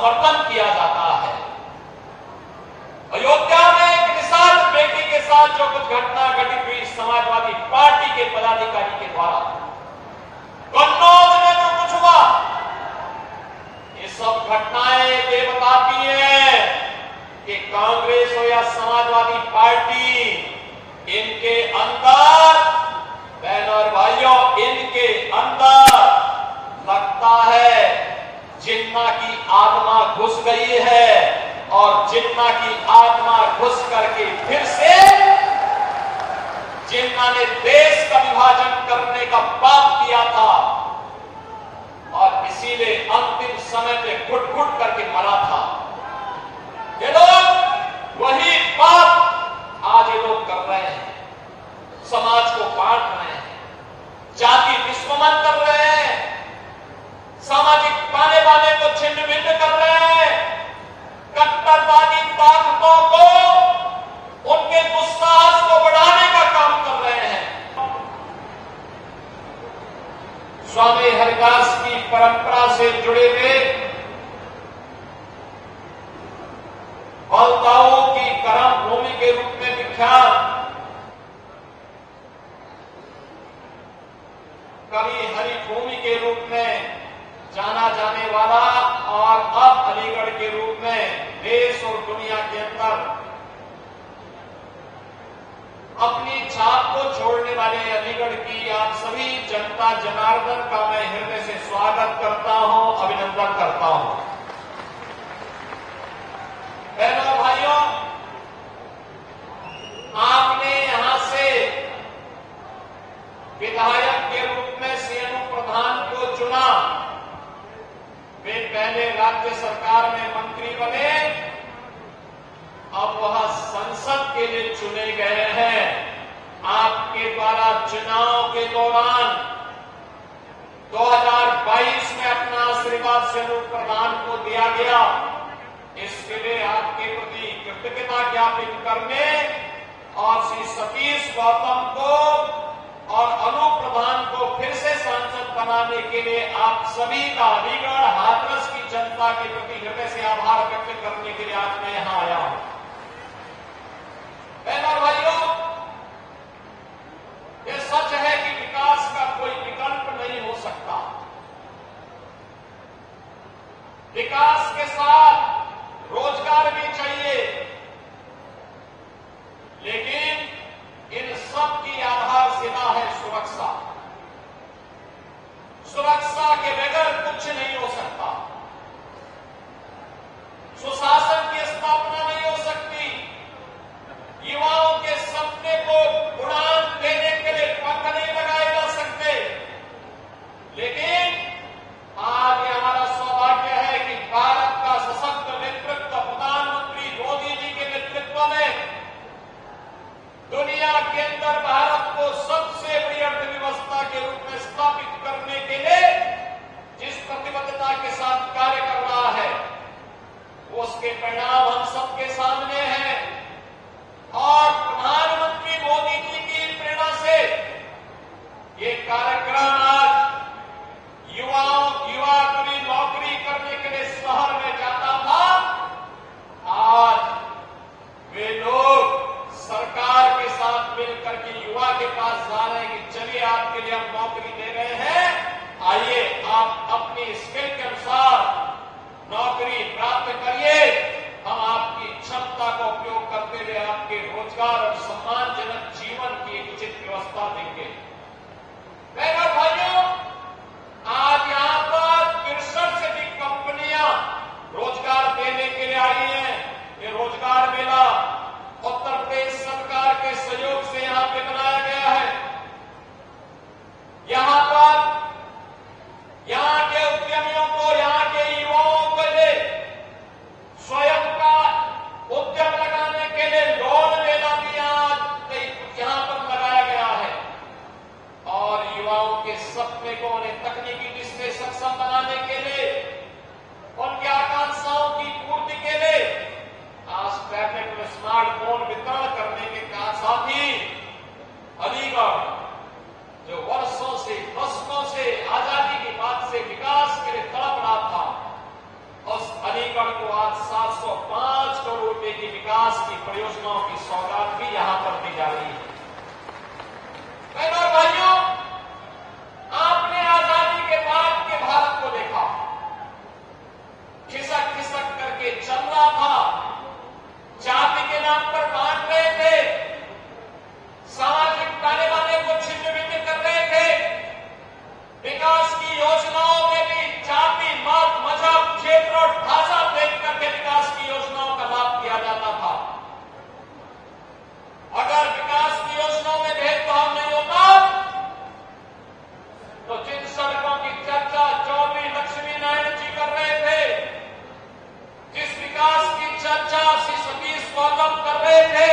समर्थन किया जाता है। अयोध्या में एक निषाद बेटी के साथ जो कुछ घटना घटित हुई समाजवादी पार्टी के पदाधिकारी के द्वारा, कन्नौज में जो कुछ हुआ, ये सब घटनाएं ये बताती हैं कि कांग्रेस हो या समाजवादी पार्टी, इनके अंदर बहनों और भाइयों, इनके अंदर लगता है जिन्ना की आत्मा घुस गई है, और जिन्ना की आत्मा घुस करके फिर से जिन्ना ने देश का विभाजन करने का पाप किया था, और इसीलिए अंतिम समय पे घुट घुट करके मरा था। ये लोग वही पाप आज ये लोग कर रहे हैं, समाज को बांट रहे हैं, जाति विस्मरण कर रहे हैं, सामाजिक ताने बाने को छिन्न भिन्न कर रहे हैं, कट्टरवादी ताकतों को, उनके दुस्साहस को बढ़ाने का काम कर रहे हैं। स्वामी हरिदास की परंपरा से जुड़े हुए बलताओं की कर्म भूमि के रूप में विख्यात कवि हरिभूमि के रूप में जाना जाने वाला, और अब अलीगढ़ के रूप में देश और दुनिया के अंदर अपनी छाप को छोड़ने वाले अलीगढ़ की आप सभी जनता जनार्दन का मैं हृदय से स्वागत करता हूं, अभिनंदन करता हूं। बहनों भाइयों, आपने यहां से विधायक के रूप में सीएनओ प्रधान को चुना, वे पहले राज्य सरकार में मंत्री बने, अब वह संसद के लिए चुने गए हैं। आपके द्वारा चुनाव के दौरान 2022 में अपना आशीर्वाद सीएनओ प्रधान को दिया गया। इसके लिए आपके प्रति कृतज्ञता ज्ञापित करने और श्री सतीश गौतम को और अनूप प्रधान को फिर से सांसद बनाने के लिए आप सभी का अलीगढ़ हाथरस की जनता के प्रति हृदय से आभार व्यक्त करने के लिए आज मैं यहां आया हूं। बहनों और भाइयों, यह सच है कि विकास का कोई विकल्प नहीं हो सकता। विकास के साथ रोजगार भी चाहिए, लेकिन इन सब की आधारशिला है सुरक्षा। सुरक्षा के बगैर कुछ नहीं हो सकता। सुशासन की स्थापना नहीं हो सकती। युवाओं के सपने को उड़ान देने के लिए पंख नहीं लगाए जा सकते। लेकिन आज हमारा सौभाग्य है कि भारत का सशक्त नेतृत्व प्रधानमंत्री मोदी जी के नेतृत्व में दुनिया के अंदर भारत को सबसे बड़ी अर्थव्यवस्था के रूप में स्थापित करने के लिए जिस प्रतिबद्धता के साथ कार्य कर रहा है, उसके परिणाम हम सबके सामने हैं। और प्रधानमंत्री मोदी जी की प्रेरणा से ये कार्यक्रम आज युवा पूरी नौकरी करने के लिए शहर में जाता था, आज वे लोग सरकार के साथ मिलकर के युवा के पास जा रहे हैं कि चलिए आपके लिए हम नौकरी दे रहे हैं, आइए आप अपनी स्किल के अनुसार नौकरी प्राप्त करिए, हम आपकी क्षमता का उपयोग करते हुए आपके रोजगार और सम्मानजनक जीवन की एक उचित व्यवस्था देंगे। बहनों भाइयों, परियोजनाओं की सौगात भी यहां पर दी जा रही है। बहनों और भाइयों, आपने आजादी के बाद के भारत को देखा, खिसक खिसक करके चल रहा था, जाति के नाम पर बांट रहे थे, सामाजिक ताने बाने को छिन्न भिन्न कर रहे थे, विकास की योजनाओं में भी जाति, मत, मजहब, क्षेत्र और भाषा देख करके विकास की योजनाओं का लाभ किया जाता था। अगर विकास की योजनाओं में भेदभाव नहीं होता तो जिन सड़कों की चर्चा चौधरी लक्ष्मी नारायण जी कर रहे थे, जिस विकास की चर्चा श्री सतीश गौतम कर रहे थे,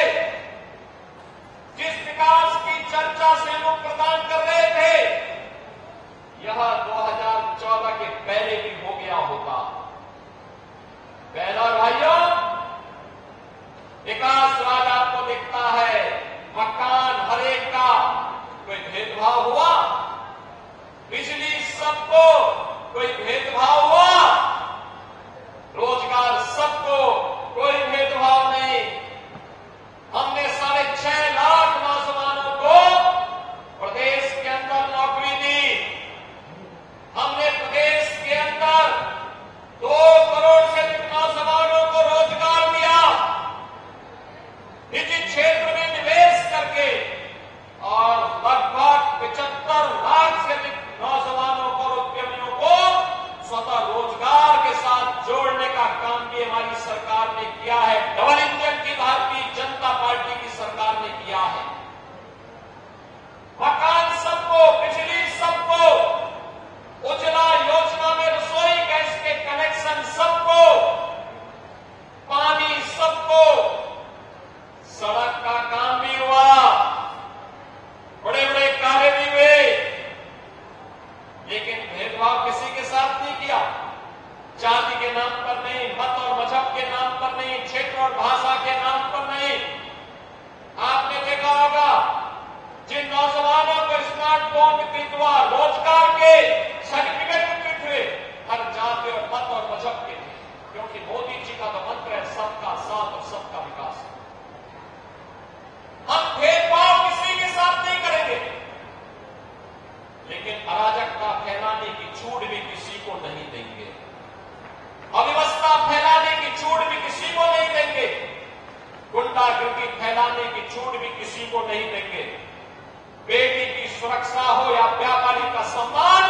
जिस विकास की चर्चा से लोग प्रदान कर रहे थे, यह 2014 के पहले भी हो गया होता। बहनों और भाइयों, विकास राज आपको दिखता है, मकान हर एक का, कोई भेदभाव हुआ? बिजली सबको, कोई भेदभाव हुआ? रोजगार सबको, कोई भेदभाव नहीं। हमने 6.5 लाख नौजवानों को प्रदेश के अंदर नौकरी दी। हमने प्रदेश के अंदर 2 करोड़ से अधिक नौजवानों को रोजगार दिया। निजी क्षेत्र में निवेश करके और लगभग 75 लाख से अधिक नौजवानों को, उद्यमियों को स्वतः रोजगार के साथ जोड़ने का काम भी हमारी सरकार ने किया है। डबल इंजन की भारतीय जनता पार्टी की सरकार ने किया है। मकान सबको, बिजली सबको, उज्ज्वला योजना में रसोई गैस के कनेक्शन सबको, पानी सबको, सड़क का काम भी हुआ, बड़े बड़े कार्य भी हुए, लेकिन भेदभाव किसी के साथ नहीं किया। जाति के नाम पर नहीं, मत और मजहब के नाम पर नहीं, क्षेत्र और भाषा के नाम पर नहीं। आपने देखा होगा, जिन नौजवानों को स्मार्टफोन वितरित हुआ, रोजगार के सर्टिफिकेट वितरित हुए, हर जाति और मत और मजहब के थे, क्योंकि मोदी जी का तो मंत्र है सबका साथ और सबका विकास। हम भेदभाव किसी के साथ नहीं करेंगे, लेकिन अराजकता फैलाने की छूट भी किसी को नहीं देंगे, अव्यवस्था फैलाने की छूट भी किसी को नहीं देंगे, गुंडागर्दी फैलाने की छूट भी किसी को नहीं देंगे। बेटी की सुरक्षा हो या व्यापारी का सम्मान,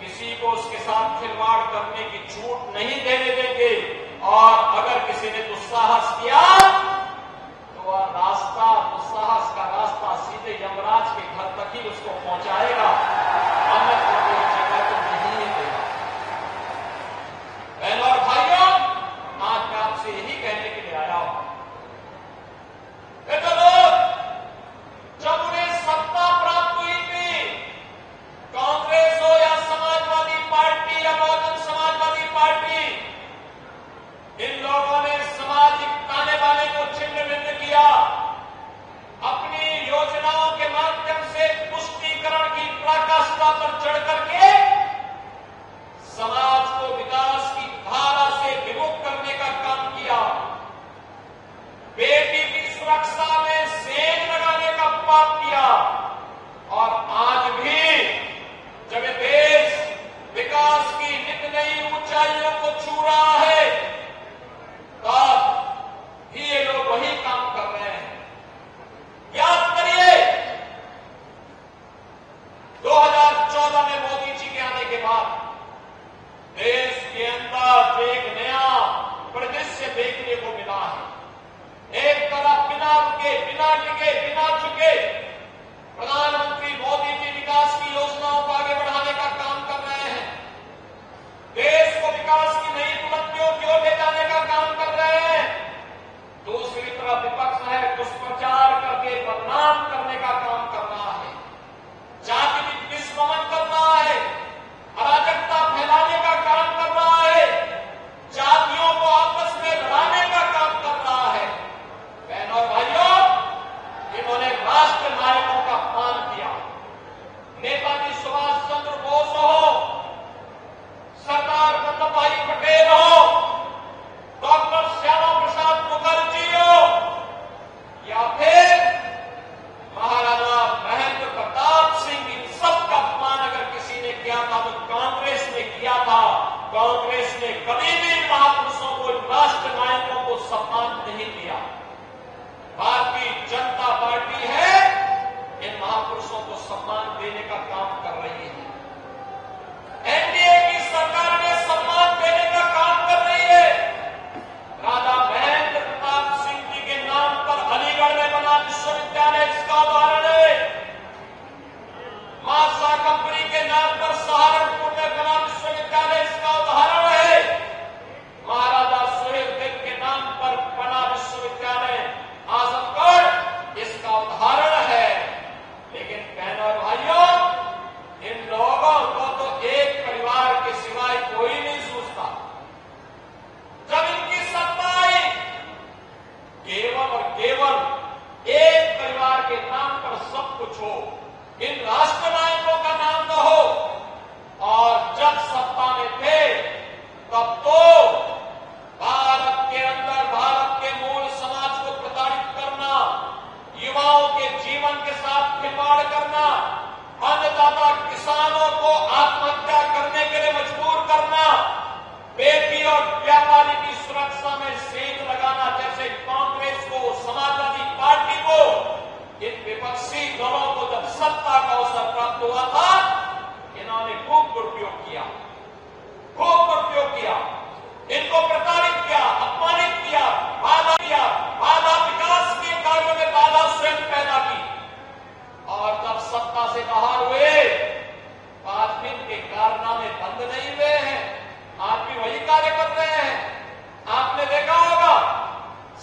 किसी को उसके साथ खिलवाड़ करने की छूट नहीं देने देंगे। और अगर किसी ने दुस्साहस किया तो वह रास्ता, दुस्साहस का रास्ता सीधे यमराज के घर तक ही उसको पहुंचाएगा, अन्यथा कोई जगह तो नहीं देगा। बहनों और भाइयों, आज मैं आपसे यही कहने के लिए आया हूं, तो लोग जब उन्हें सत्ता प्राप्त हुई थी, कांग्रेस हो या समाजवादी पार्टी या बहुजन समाजवादी पार्टी, इन लोगों ने सामाजिक ताने बाने को छिन्न भिन्न किया,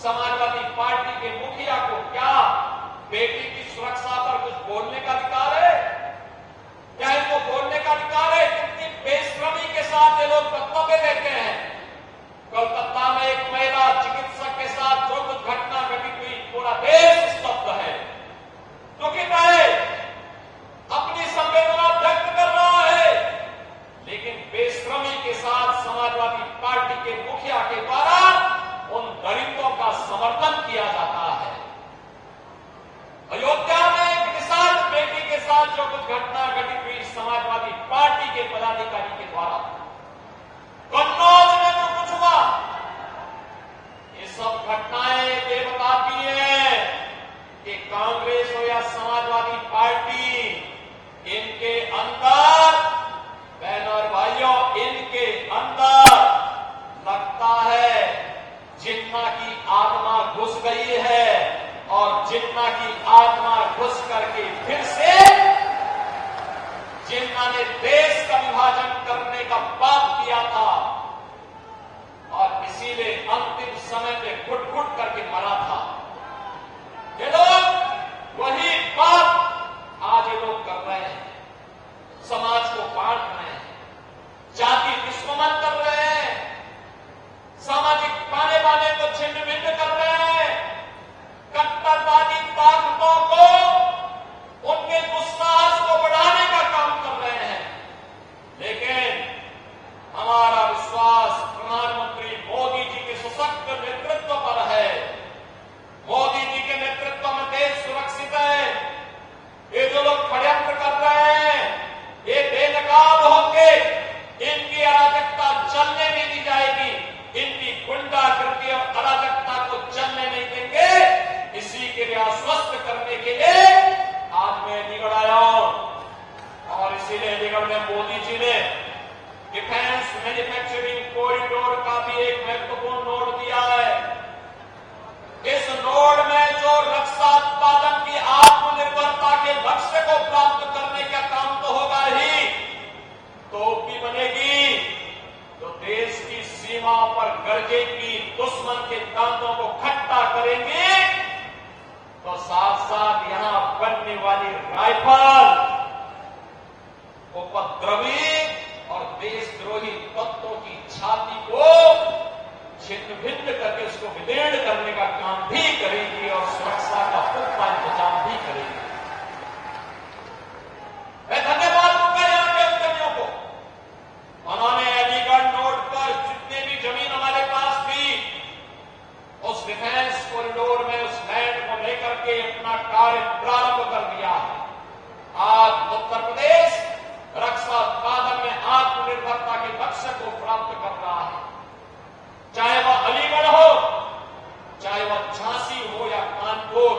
समाजवादी पार्टी के मुखिया को क्या बेटी की सुरक्षा पर कुछ बोलने का अधिकार है? क्या इनको बोलने का अधिकार है? कितनी बेशर्मी के साथ ये लोग वक्तव्य देते हैं। कोलकाता में एक महिला चिकित्सक के साथ जो कुछ घटना घटित हुई, पूरा देश स्तब्ध है, दुखित है, अपनी संवेदना व्यक्त कर रहा है, लेकिन बेशर्मी के साथ समाजवादी पार्टी के मुखिया के द्वारा उन दलितों का समर्थन किया जाता है। अयोध्या में एक किसान बेटी के साथ जो कुछ घटना घटित हुई समाजवादी पार्टी के पदाधिकारी के द्वारा, कन्नौज में जो कुछ हुआ, ये सब घटनाएं ये बताती हैं कि कांग्रेस हो या समाजवादी पार्टी, इनके अंदर, बहनों और भाइयों, इनके अंदर लगता है जिन्ना की आत्मा घुस गई है, और जिन्ना की आत्मा घुस करके फिर से जिन्ना ने देश का विभाजन करने का पाप किया था, और इसीलिए अंतिम समय में घुट-घुट करके मरा था। ये लोग वही पाप आज ये लोग कर रहे हैं, समाज को बांट रहे हैं, जाति दुश्मन कर रहे हैं, सामाजिक ताने बाने को छिन्न भिन्न कर रहे हैं, कट्टरवादी ताकतों को, उनके दुस्साहस को बढ़ाने का काम कर रहे हैं। लेकिन हमारा विश्वास प्रधानमंत्री मोदी जी के सशक्त नेतृत्व पर है। मोदी जी के नेतृत्व में देश सुरक्षित है। ये जो लोग षड्यंत्र कर रहे हैं, ये बेनकाब होंगे, इनकी अराजकता चलने नहीं दी जाएगी, इनकी गुंडागर्दी और अराजकता को चलने नहीं देंगे। इसी के लिए आश्वस्त करने के लिए आज मैं अलीगढ़ आया हूं, और इसीलिए अलीगढ़ में मोदी जी ने डिफेंस मैन्युफैक्चरिंग कॉरिडोर का भी एक महत्वपूर्ण नोट दिया है। इस नोट में जो रक्षा उत्पादन की आत्मनिर्भरता के लक्ष्य को प्राप्त करने का काम तो होगा ही, तोप भी बनेगी तो देश की सीमाओं पर गरजेगी, दुश्मन के दांतों को खट्टा करेंगे, तो साथ साथ यहां बनने वाली राइफल उपद्रवी और देशद्रोही तत्वों की छाती को छिन्न भिन्न करके उसको विदीर्ण करने का काम भी करेगी, और सुरक्षा का पुख्ता इंतजाम भी करेगी। मैं धन्यवाद दूंगा यहां के उद्यमियों को, उन्होंने अलीगढ़ नोट पर जितने भी जमीन हमारे पास थी, उस डिफेंस कॉरिडोर में उस लैंड को लेकर के अपना कार्य प्रारंभ कर दिया है। आज उत्तर प्रदेश रक्षा उत्पादन में आत्मनिर्भरता के लक्ष्य को प्राप्त कर रहा है। चाहे वह अलीगढ़ हो, चाहे वह झांसी हो या कानपुर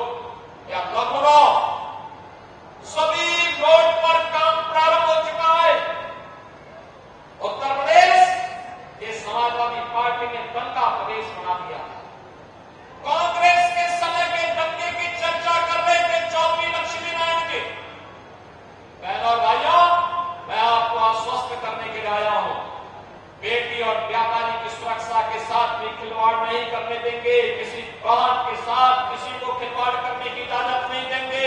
या लखनऊ, सभी रोड पर काम प्रारंभ हो चुका है। उत्तर प्रदेश ये समाजवादी पार्टी ने दंगा प्रदेश बना दिया। कांग्रेस के समय के दंगे की चर्चा कर रहे थे चौधरी लक्ष्मीनारायण के। बहनों और भाइयों, मैं आपको आश्वस्त करने के लिए आया हूं, बेटी और व्यापारी की सुरक्षा के साथ भी खिलवाड़ नहीं करने देंगे, किसी बहन के साथ किसी को खिलवाड़ करने की इजाजत नहीं देंगे,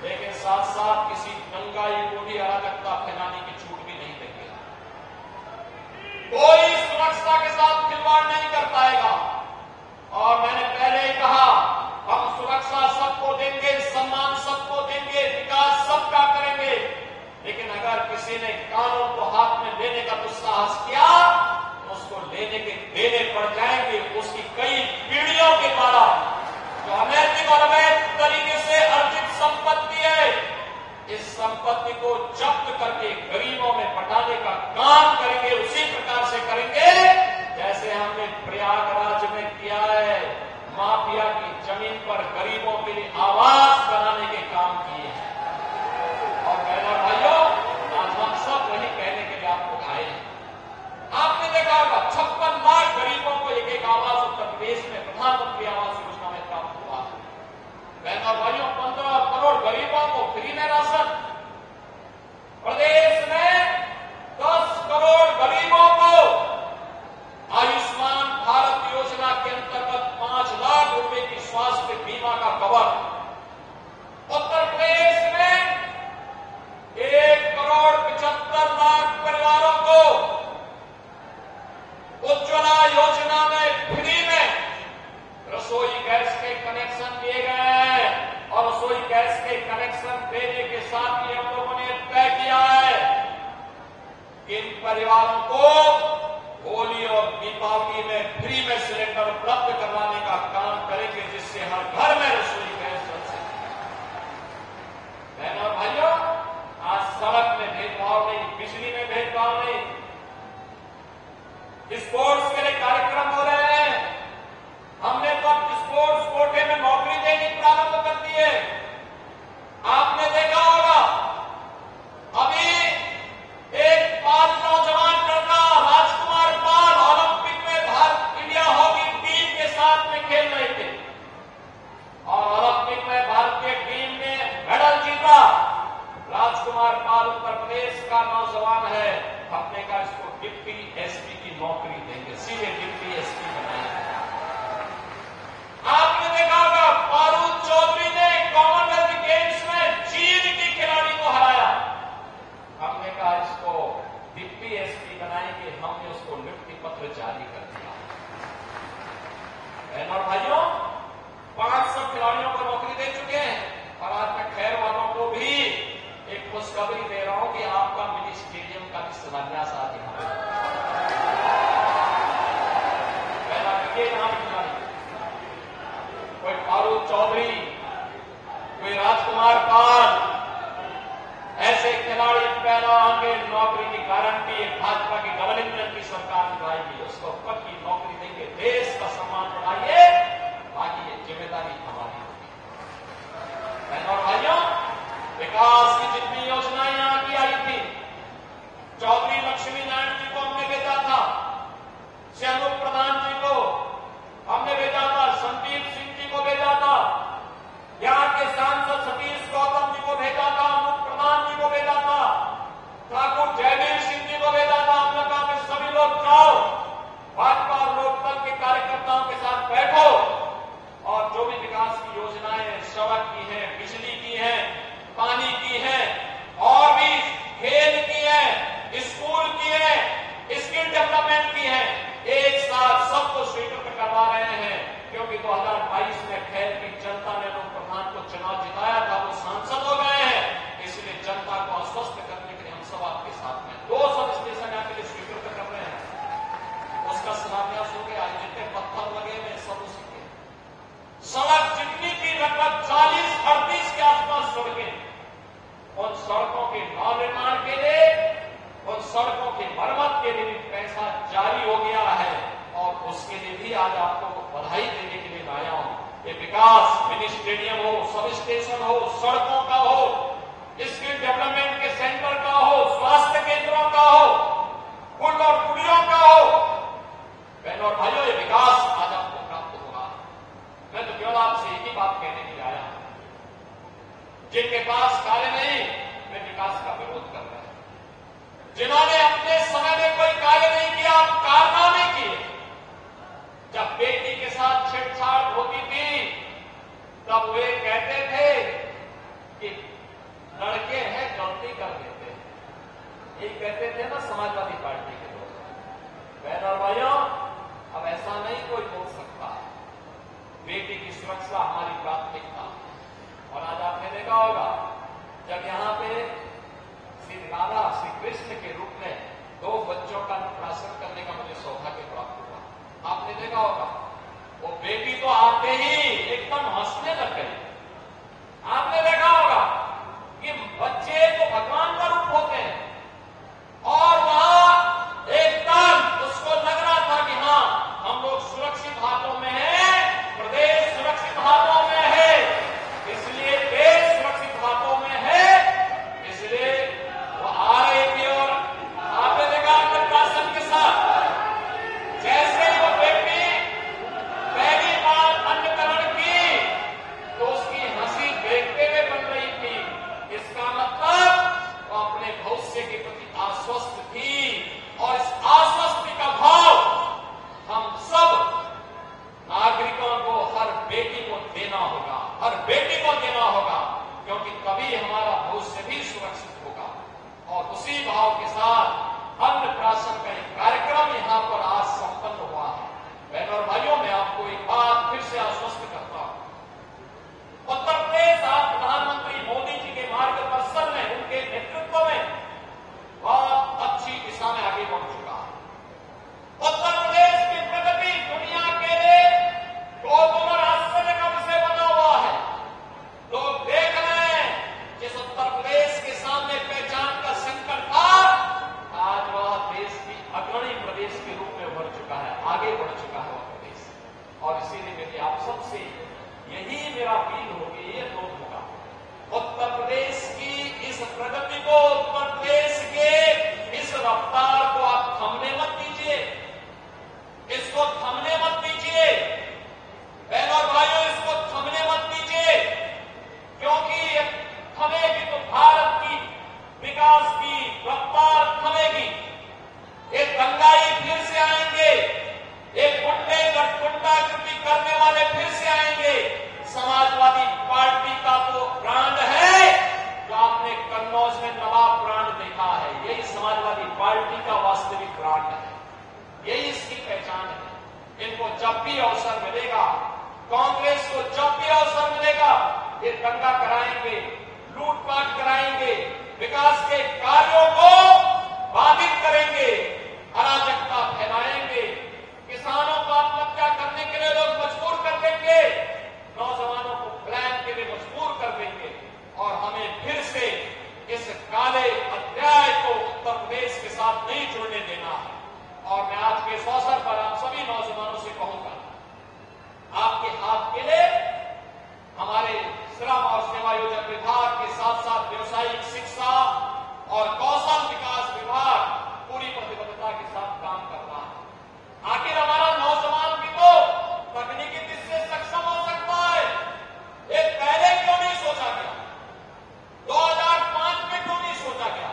लेकिन साथ साथ किसी दंगाई को भी अराजकता फैलाने की छूट भी नहीं देंगे। कोई सुरक्षा के साथ खिलवाड़ नहीं कर पाएगा, और मैंने पहले ही कहा, हम सुरक्षा सबको देंगे, सम्मान सबको देंगे, विकास सबका करेंगे, लेकिन अगर किसी ने कानून को हाथ में लेने का दुस्साहस किया, तो उसको लेने के देने पड़ जाएंगे। उसकी कई पीढ़ियों के द्वारा जो अनैतिक और अवैध तरीके से अर्जित संपत्ति है, इस संपत्ति को जब्त करके गरीबों में बंटाने का काम करेंगे। उसी प्रकार से करेंगे जैसे हमने प्रयागराज में किया है, माफिया की जमीन पर गरीबों के लिए आवास बनाने के काम किए हैं। और बहनों भाइयों, आज हम सब वही कहने के लिए आपको आए हैं। आपने देखा होगा 56 लाख गरीबों को एक एक आवास उत्तर प्रदेश में प्रधानमंत्री आवास योजना में प्राप्त हुआ। बहनों भाइयों, 15 करोड़ गरीबों को फ्री में राशन, प्रदेश में 10 करोड़ गरीबों को रसोई गैस के कनेक्शन दिए गए हैं और रसोई गैस के कनेक्शन देने के साथ ही हम लोगों ने तय किया है कि इन परिवारों को होली और दीपावली में फ्री में सिलेंडर उपलब्ध करवाने का काम करेंगे, जिससे हर घर में रसोई गैस बन सके। बहनों और भाइयों, आज सड़क में भेदभाव नहीं, बिजली में भेदभाव नहीं, स्पोर्ट्स के लिए कार्यक्रम हो रहे हैं। हमने तो अब स्पोर्ट्स कोटे में नौकरी देनी प्रारंभ कर दी है। आपने देखा होगा अभी एक पाल नौजवान लड़का राजकुमार पाल ओलंपिक में भारत इंडिया हॉकी टीम के साथ में खेल रहे थे और ओलंपिक में भारतीय टीम ने मेडल जीता। राजकुमार पाल उत्तर प्रदेश का नौजवान है। हमने कहा इसको डिप्टी एसपी की नौकरी देंगे, सीधे डिप्टी एसपी बनाएंगे। आपने देखा होगा पारुल चौधरी ने कॉमनवेल्थ गेम्स में चीन की खिलाड़ी को हराया। हमने कहा इसको डिप्टी एसपी बनाएंगे, हमने उसको नियुक्ति पत्र जारी कर दिया। बहनों और भाइयों, 500 खिलाड़ियों को नौकरी दे चुके हैं और आज मैं खैर वालों को भी एक खुशखबरी दे रहा हूं कि आपका मिनी स्टेडियम का भी शिलान्यास आज यहां कोई फारूक चौधरी, कोई राजकुमार पाल, ऐसे खिलाड़ी पैदा होंगे। नौकरी की गारंटी भाजपा की डबल इंजन की सरकार निभाएगी, उसको पक्की नौकरी देंगे। देश का सम्मान बढ़ाइए, बाकी ये जिम्मेदारी हमारी होगी। बहनों और भाइयों, विकास की जितनी योजनाएं यहां की आई थी, चौधरी लक्ष्मी नारायण जी को हमने भेजा था, श्यामू प्रधान जी को हमने भेजा था, संदीप सिंह जी को भेजा था, यहां के सांसद सतीश गौतम जी को भेजा था, अनूप प्रधान जी को भेजा था, ठाकुर जयवीर सिंह जी को भेजा था। हमने कहा कि सभी लोग जाओ, भाजपा और लोकदल के कार्यकर्ताओं के साथ बैठो और जो भी विकास की योजनाएं सड़क की है, बिजली की है, पानी की है और भी खेल की है, स्कूल की है, स्किल डेवलपमेंट की है, एक साथ सबको स्वीकृत करवा रहे हैं। क्योंकि 2022 में खैर की जनता ने लोक प्रधान को चुनाव जिताया था, वो सांसद हो गए हैं, इसलिए जनता को आश्वस्त करने के लिए हम सब आपके साथ में 2 सब स्टेशन आपके लिए स्वीकृत कर रहे हैं। उसका शिलान्यास हो गया, जितने पत्थर लगे हुए सब उसी के। सड़क जितनी की लगभग 40-38 के आसपास सड़कें, उन सड़कों के नवनिर्माण के लिए, उन सड़कों की मरम्मत के लिए भी पैसा जारी हो गया है और उसके लिए भी आज आपको बधाई देने के लिए आया हूं। ये विकास मिनी स्टेडियम हो, सब स्टेशन हो, सड़कों का हो, स्किल डेवलपमेंट के सेंटर का हो, स्वास्थ्य केंद्रों का हो, पुल और पुलियों का हो। बहनों और भाइयों, ये विकास आज आपको प्राप्त होगा। मैं तो केवल आपसे एक ही बात कहने के लिए आया हूं, जिनके पास कार्य नहीं वे विकास का विरोध कर रहे हैं। जिन्होंने अपने समय में कोई कार्य नहीं किया, कारनामे किए। जब बेटी के साथ छेड़छाड़ होती थी तब वे कहते थे कि लड़के हैं, गलती कर देते हैं, यही कहते थे ना समाजवादी पार्टी के लोग। बहनों और भाइयों, अब ऐसा नहीं कोई बोल सकता। बेटी की सुरक्षा हमारी प्राथमिकता। और आज आपने देखा होगा जब यहां पे श्री राधा श्री कृष्ण के रूप में 2 बच्चों का अन्नप्राशन करने का मुझे सौभाग्य प्राप्त हुआ। आपने देखा होगा वो बेटी तो आते ही एकदम हंसने लग गई। आपने देखा होगा कि बच्चे तो भगवान का रूप होते हैं और वहां एकदम उसको लग रहा था कि हाँ, हम लोग सुरक्षित हाथों में हैं, प्रदेश सुरक्षित हाथों में है, इसलिए देश सुरक्षित हाथों में है, इसलिए वो आ रही थी। और आपने देखा अन्नप्राशन के साथ जैसे ही वो बेटी पहली बार अन्नकरण बढ़ चुका है उत्तर प्रदेश। और इसीलिए मेरी आप सबसे यही मेरा अपील होगी, ये अनुरोध होगा, उत्तर प्रदेश की इस प्रगति को, उत्तर प्रदेश के इस रफ्तार को आप थमने मत दीजिए, इसको थमने मत दीजिए बहनों और भाइयों, इसको थमने मत दीजिए, क्योंकि थमेगी तो भारत की विकास की रफ्तार थमेगी। एक दंगाई फिर से आएंगे, एक गुंडागर्दी करने वाले फिर से आएंगे। समाजवादी पार्टी का तो ब्रांड है जो आपने कन्नौज में नवाब ब्रांड देखा है, यही समाजवादी पार्टी का वास्तविक ब्रांड है, यही इसकी पहचान है। इनको जब भी अवसर मिलेगा, कांग्रेस को जब भी अवसर मिलेगा, ये दंगा कराएंगे, लूटपाट कराएंगे, विकास के कार्यों को बाधित करेंगे, अराजकता फैलाएंगे, किसानों को आत्महत्या करने के लिए लोग मजबूर कर देंगे, नौजवानों को प्लान के लिए मजबूर कर देंगे, और हमें फिर से इस काले अध्याय को उत्तर प्रदेश के साथ नहीं जुड़ने देना है। और मैं आज के इस अवसर पर आप सभी नौजवानों से कहूंगा, आपके हाथ के लिए हमारे श्रम और सेवा योजना विभाग के साथ साथ व्यवसायिक शिक्षा और कौशल विकास विभाग पूरी प्रतिबद्धता के साथ काम कर रहा है। आखिर हमारा नौजवान भी तो तकनीकी दृष्टि से सक्षम हो सकता है, ये पहले क्यों नहीं सोचा गया? 2005 में क्यों नहीं सोचा गया?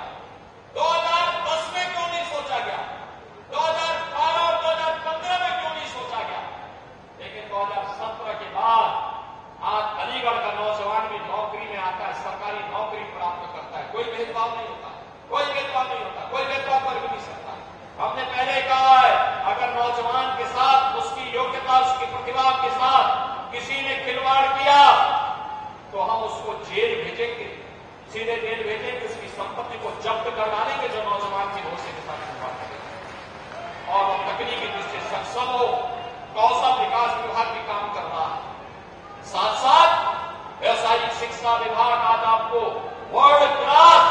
2010 में क्यों नहीं सोचा गया? 2012 और 2015 में क्यों नहीं सोचा गया? लेकिन 2017 के बाद आज अलीगढ़ का नौजवान भी नौकरी में आता है, सरकारी नौकरी प्राप्त करता है, कोई भेदभाव नहीं होता, कोई भेदभाव नहीं होता, कोई भेदभाव कर भी नहीं सकता। हमने पहले कहा है, अगर नौजवान के साथ उसकी योग्यता, उसकी प्रतिभा के साथ किसी ने खिलवाड़ किया तो हम उसको जेल भेजेंगे, सीधे जेल भेजेंगे, उसकी संपत्ति को जब्त कर डालेंगे जो नौजवान की भरोसे के साथ खिलवाड़ करेगा। और वो तकनीकी दृष्टि से सक्षम हो, कौशल विकास विभाग भी काम कर रहा है, साथ साथ व्यवसायिक शिक्षा विभाग आज आपको वर्ल्ड क्लास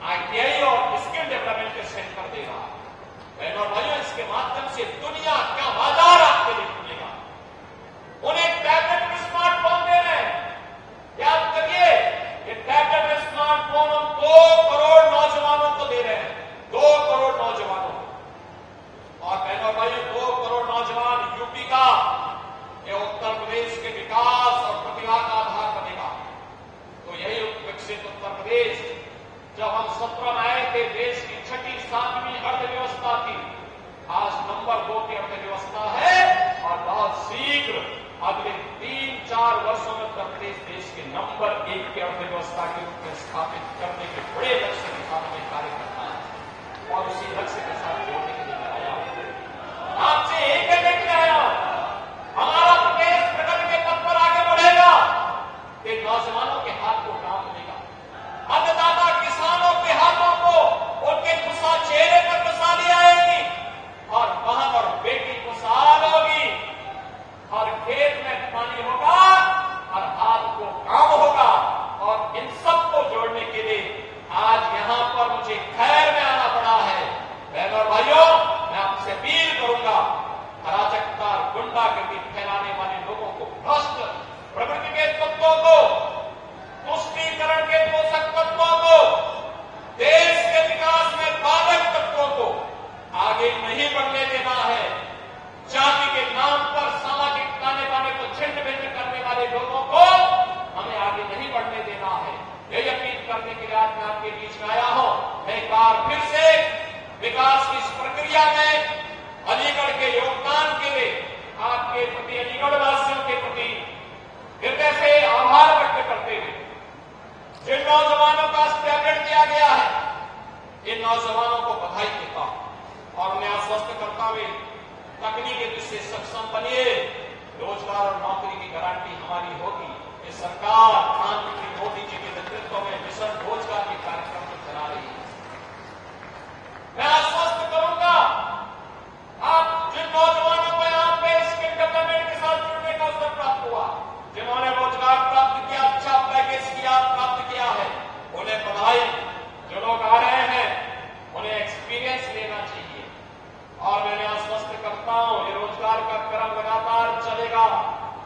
आईटीआई और स्किल डेवलपमेंट के सेंटर दे रहा है। बहनों और भाइयों, इसके माध्यम से दुनिया का बाजार आपके लिए खुलेगा। उन्हें टैबलेट में स्मार्टफोन दे रहे हैं, याद करिए, ये टैबलेट में स्मार्टफोन हम 2 करोड़ नौजवानों को दे रहे हैं, 2 करोड़ नौजवानों को। और बहनों और भाइयों, 2 करोड़ नौजवान यूपी का, ये उत्तर प्रदेश के विकास और प्रतिभा का आधार बनेगा। तो यही विकसित उत्तर प्रदेश, जब हम 17 में आए थे, देश की 6ठी 7वीं अर्थव्यवस्था थी, आज नंबर 2 की अर्थव्यवस्था है, और बहुत शीघ्र अगले 3-4 वर्षों में उत्तर प्रदेश देश के नंबर 1 की अर्थव्यवस्था के रूप में स्थापित करने के बड़े लक्ष्य के साथ में कार्य करना है। और उसी लक्ष्य के साथ जोड़ने के लिए आया हूं, आपसे एक कहने आया हूं, हमारा प्रदेश प्रगति के पथ पर आगे बढ़ेगा कि नौजवानों के हाथ को काम मिलेगा, अन्नदाता किसानों के हाथों को उनके खुशहाल चेहरे पर खुशहाली आएगी, और बहन और बेटी खुशहाल होगी, हर खेत में पानी होगा, हर हाथ को काम होगा। और इन सबको जोड़ने के लिए आज यहां पर मुझे खैर में आना पड़ा है। बहनों और भाइयों, मैं आपसे अपील करूंगा, अराजकता, गुंडागर्दी फैलाने वाले लोगों को, भ्रष्ट प्रवृत्ति के तत्वों को, तुष्टीकरण के पोषक तत्वों को, देश के विकास में बाधक तत्वों को आगे नहीं बढ़ने देना है। जाति के नाम पर सामाजिक ताने बाने को छिन्न भिन्न करने वाले लोगों को हमें आगे नहीं बढ़ने देना है। यही अपील करने के लिए आज मैं आपके बीच में आया हूं। मैं एक बार फिर से विकास की इस प्रक्रिया में अलीगढ़ के योगदान के लिए आपके प्रति, अलीगढ़ वासियों के प्रति हृदय से आभार व्यक्त करते हुए, जिन नौजवानों का टैबलेट दिया गया है, इन नौजवानों को बधाई देता हूं और उन्हें आश्वस्त करता हुए, तकनीकी दृष्टि से सक्षम बनिए, रोजगार और नौकरी की गारंटी हमारी होगी। ये सरकार प्रधानमंत्री मोदी जी के नेतृत्व में मिशन रोजगार के कार्यक्रम को चला रही है। मैं आश्वस्त करूंगा, आप जिन नौजवानों को यहाँ पे स्किल डेवलपमेंट के साथ जुड़ने का अवसर प्राप्त हुआ, जिन्होंने रोजगार प्राप्त किया, अच्छा पैकेज किया, प्राप्त किया है, उन्हें बधाई। जो लोग आ रहे हैं, उन्हें एक्सपीरियंस लेना चाहिए। और मैंने आश्वस्त करता हूं, ये रोजगार प्रचार का क्रम लगातार चलेगा।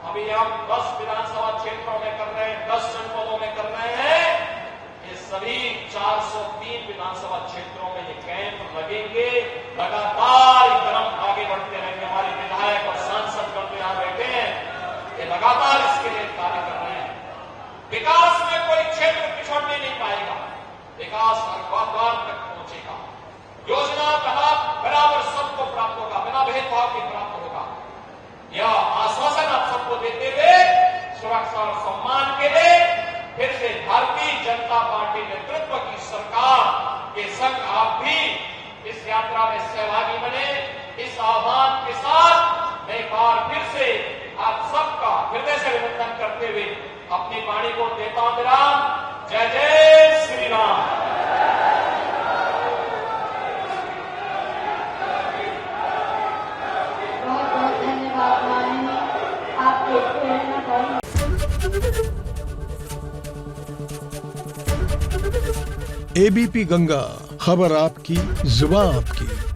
अभी हम 10 विधानसभा क्षेत्रों में कर रहे हैं, 10 जनपदों में कर रहे हैं। ये सभी 403 विधानसभा क्षेत्रों में ये कैंप लगेंगे। लगातार ये क्रम आगे बढ़ते रहेंगे। हमारे विधायक और सांसद गण यहाँ बैठे हैं, ये लगातार इसके लिए कार्य कर रहे हैं। विकास में कोई क्षेत्र पिछड़ने नहीं पाएगा, विकास हर द्वार तक पहुंचेगा। योजना का लाभ बराबर सबको प्राप्त होगा, बिना भेदभाव के प्राप्त होगा। यह आश्वासन आप सबको देते हुए सुरक्षा और सम्मान के लिए फिर से भारतीय जनता पार्टी नेतृत्व की सरकार के संग आप भी इस यात्रा में सहभागी बने। इस आह्वान के साथ मैं एक बार फिर से आप सबका हृदय से अभिनंदन करते हुए अपनी वाणी को देता हूं विराम। जय जय श्री राम। बहुत बहुत धन्यवाद माननीय आपके प्रेरणादायी। एबीपी गंगा, खबर आपकी, जुबान आपकी।